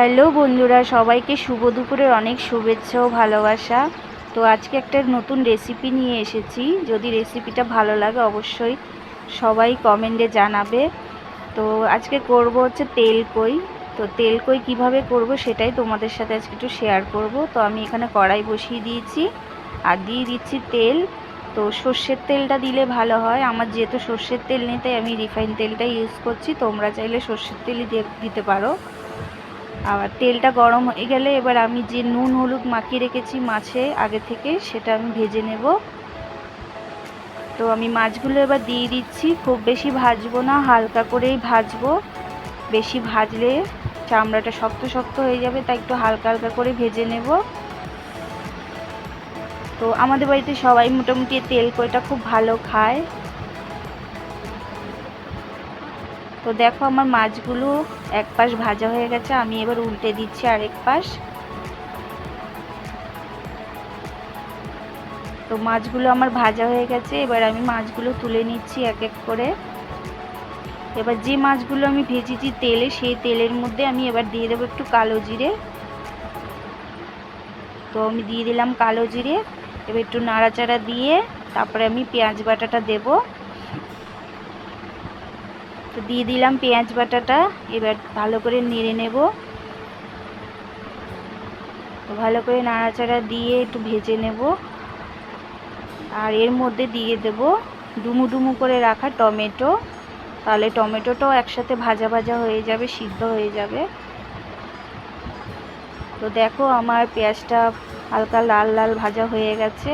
Hello বন্ধুরা, সবাইকে শুভ দুপুরের অনেক শুভেচ্ছা ও ভালোবাসা। তো আজকে একটা নতুন রেসিপি নিয়ে এসেছি। যদি রেসিপিটা ভালো লাগে অবশ্যই সবাই কমেন্টে জানাবে। তো আজকে করব হচ্ছে তেলকই। তো তেলকই কিভাবে করব সেটাই তোমাদের সাথে আজকে একটু শেয়ার করব। তো আমি এখানে কড়াই বসিয়ে দিয়েছি আর দিয়ে দিচ্ছি তেল। তো সর্ষের তেলটা দিলে ভালো হয়। আমার যেহেতু সর্ষের তেল নেই তাই আমি রিফাইন তেলটাই ইউজ করছি। তোমরা চাইলে সর্ষের তেলই দিতে পারো। আর তেলটা গরম হয়ে গেলে এবার আমি যে নুন হলুদ মাখিয়ে রেখেছি মাছে আগে থেকে, সেটা আমি ভেজে নেব। তো আমি মাছগুলো এবার দিয়ে দিচ্ছি। খুব বেশি ভাজবো না, হালকা করেই ভাজবো। বেশি ভাজলে চামড়াটা শক্ত শক্ত হয়ে যাবে, তাই একটু হালকা হালকা করে ভেজে নেব। তো আমাদের বাড়িতে সবাই মোটামুটি তেলকইটা খুব ভালো খায়। তো দেখো আমার মাছগুলো এক পাশ ভাজা হয়ে গেছে, আমি এবার উল্টে দিচ্ছি আরেক পাশ। তো মাছগুলো আমার ভাজা হয়ে গেছে, এবার আমি মাছগুলো তুলে নিচ্ছি এক এক করে। এবার যে মাছগুলো আমি ভেজেছি তেলে, সেই তেলের মধ্যে আমি এবার দিয়ে দেবো একটু কালো জিরে। তো আমি দিয়ে দিলাম কালো জিরে। এবার একটু নাড়াচাড়া দিয়ে তারপরে আমি পেঁয়াজ বাটাটা দেব। তো দিয়ে দিলাম পেঁয়াজ বাটাটা, এবার ভালো করে নেড়ে নেব। তো ভালো করে নাড়াচাড়া দিয়ে একটু ভেজে নেব। আর এর মধ্যে দিয়ে দেব ডুমু ডুমু করে রাখা টমেটো। তাহলে টমেটোটাও একসাথে ভাজা ভাজা হয়ে যাবে, সিদ্ধ হয়ে যাবে। তো দেখো আমার পেঁয়াজটা হালকা লাল লাল ভাজা হয়ে গেছে।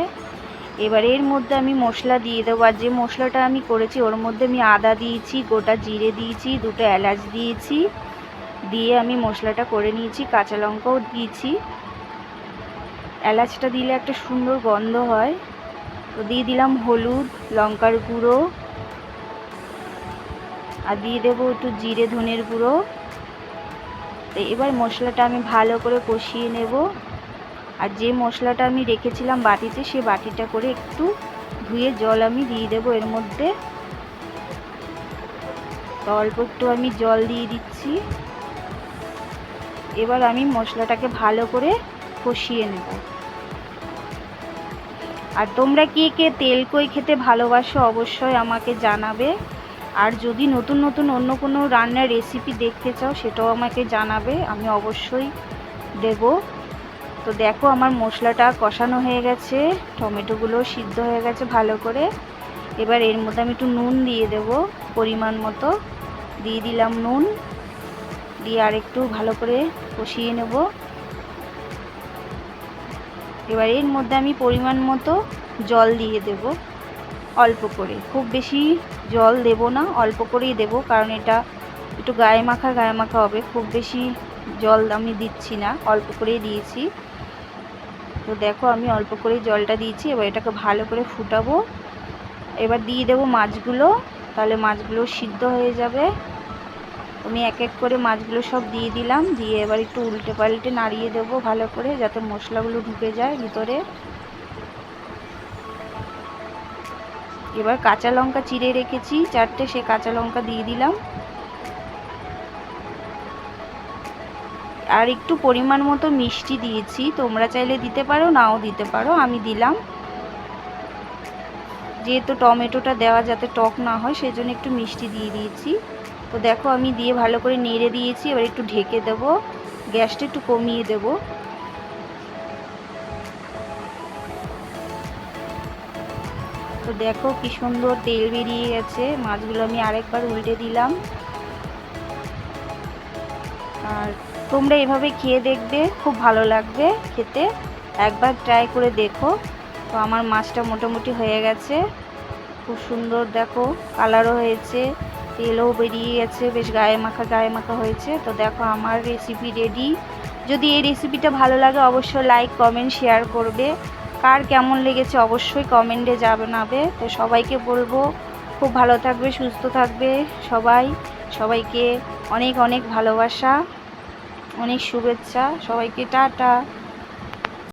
এবার এর মধ্যে আমি মশলা দিয়ে দেবো। আর যে মশলাটা আমি করেছি ওর মধ্যে আমি আদা দিয়েছি, গোটা জিরে দিয়েছি, দুটো এলাচ দিয়েছি, দিয়ে আমি মশলাটা করে নিয়েছি। কাঁচা লঙ্কাও দিয়েছি। এলাচটা দিলে একটা সুন্দর গন্ধ হয়। তো দিয়ে দিলাম হলুদ, লঙ্কার গুঁড়ো, আর দিয়ে দেবো একটু জিরে ধনের গুঁড়ো। তো এবার মশলাটা আমি ভালো করে কষিয়ে নেব। আর যে মশলাটা আমি রেখেছিলাম বাটিতে, সে বাটিটা করে একটু ধুয়ে জল আমি দিয়ে দেবো এর মধ্যে। তো অল্প একটু আমি জল দিয়ে দিচ্ছি। এবার আমি মশলাটাকে ভালো করে কষিয়ে নেব। আর তোমরা কে কে তেলকই খেতে ভালোবাসো অবশ্যই আমাকে জানাবে। আর যদি নতুন নতুন অন্য কোনো রান্নার রেসিপি দেখতে চাও সেটাও আমাকে জানাবে, আমি অবশ্যই দেব। তো দেখো আমার মশলাটা কষানো হয়ে গেছে, টমেটোগুলো সিদ্ধ হয়ে গেছে ভালো করে। এবার এর মধ্যে আমি একটু নুন দিয়ে দেব পরিমাণ মতো। দিয়ে দিলাম নুন, দিয়ে আর একটু ভালো করে কষিয়ে নেব। এবার এর মধ্যে আমি পরিমাণ মতো জল দিয়ে দেব, অল্প করে। খুব বেশি জল দেব না, অল্প করেই দেব, কারণ এটা একটু গায়ে মাখা হবে। খুব বেশি জল আমি দিচ্ছি না, অল্প করেই দিয়েছি। তো দেখো আমি অল্প করেই জলটা দিয়েছি। এবার এটাকে ভালো করে ফুটাবো। এবার দিয়ে দেবো মাছগুলো, তাহলে মাছগুলো সিদ্ধ হয়ে যাবে। আমি এক এক করে মাছগুলো সব দিয়ে দিলাম, দিয়ে এবার একটু উল্টে পাল্টে নাড়িয়ে দেবো ভালো করে, যাতে মশলাগুলো ঢুকে যায় ভিতরে। এবার কাঁচা লঙ্কা চিড়ে রেখেছি 4টে, সে কাঁচা লঙ্কা দিয়ে দিলাম। আর একটু পরিমাণ মতো মিষ্টি দিয়েছি, তোমরা চাইলে দিতে পারো, নাও দিতে পারো, আমি দিলাম। যেহেতু টমেটোটা দেওয়া যাতে টক না হয় সেই জন্য একটু মিষ্টি দিয়ে দিয়েছি। তো দেখো আমি দিয়ে ভালো করে নেড়ে দিয়েছি। এবার একটু ঢেকে দেব, গ্যাসটা একটু কমিয়ে দেব। তো দেখো কি সুন্দর তেল বেরিয়ে গেছে। মাছগুলো আমি আরেকবার উল্টে দিলাম। আর তোমরা এভাবে খেয়ে দেখবে, খুব ভালো লাগবে খেতে, একবার ট্রাই করে দেখো। তো আমার মাছটা মোটামুটি হয়ে গেছে, খুব সুন্দর দেখো কালারও হয়েছে, তেলও বেরিয়ে গেছে, বেশ গায়ে মাখা হয়েছে। তো দেখো আমার রেসিপি রেডি। যদি এই রেসিপিটা ভালো লাগে অবশ্যই লাইক কমেন্ট শেয়ার করবে। কার কেমন লেগেছে অবশ্যই কমেন্টে জানাবে। তো সবাইকে বলবো খুব ভালো থাকবে, সুস্থ থাকবে সবাই। সবাইকে অনেক অনেক ভালোবাসা, অনেক শুভেচ্ছা। সবাইকে টাটা।